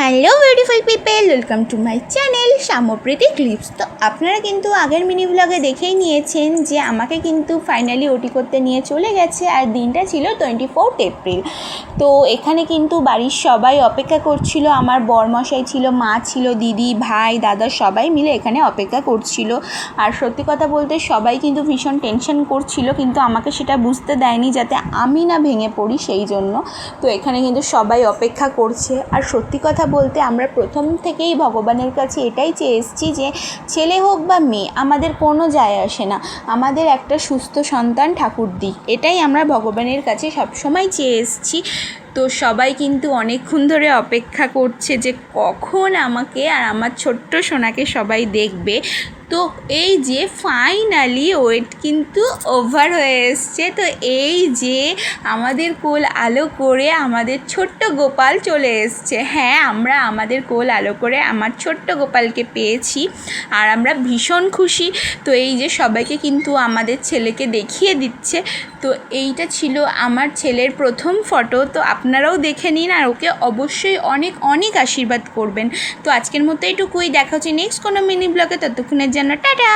Hello beautiful people, welcome to my channel Samyapriti clips. তো আপনারা কিন্তু আগের মিনি ব্লগে দেখেই নিয়েছেন যে আমাকে কিন্তু ফাইনালি ওটি করতে নিয়ে চলে গেছে, আর দিনটা ছিল 24 এপ্রিল। তো এখানে কিন্তু বাড়ির সবাই অপেক্ষা করছিল, আমার বরমশাই ছিল, মা ছিল, দিদি, ভাই, দাদা সবাই মিলে এখানে অপেক্ষা করছিল। আর সত্যি কথা বলতে সবাই কিন্তু ভীষণ টেনশন করছিল, কিন্তু আমাকে সেটা বুঝতে দেয়নি যাতে আমি না ভেঙে পড়ি, সেই জন্য। তো এখানে কিন্তু সবাই অপেক্ষা করছে। আর সত্যি কথা বলতে আমরা প্রথম থেকেই ভগবানের কাছে এটাই চেয়ে এসেছি যে ছেলে হোক বা মেয়ে, আমাদের কোনো যায় আসে না, আমাদের একটা সুস্থ সন্তান ঠাকুর দিক, এটাই আমরা ভগবানের কাছে সবসময় চেয়ে এসেছি। তো সবাই কিন্তু অনেকক্ষণ ধরে অপেক্ষা করছে যে কখন আমাকে আর আমার ছোট্ট সোনাকে সবাই দেখবে। তো এই যে ফাইনালি ওয়েট কিন্তু ওভার হয়ে এসছে। তো এই যে আমাদের কোল আলো করে আমাদের ছোট্ট গোপাল চলে এসছে। হ্যাঁ, আমরা আমাদের কোল আলো করে আমার ছোট্ট গোপালকে পেয়েছি, আর আমরা ভীষণ খুশি। তো এই যে সবাইকে কিন্তু আমাদের ছেলেকে দেখিয়ে দিচ্ছে। তো এইটা ছিল আমার ছেলের প্রথম ফটো। তো আপনারাও দেখে নিন, আর ওকে অবশ্যই অনেক অনেক আশীর্বাদ করবেন। তো আজকের মতো এটুকুই, দেখা হচ্ছে নেক্সট কোনো মিনি ব্লগে। ততক্ষণের জন্য টাটা।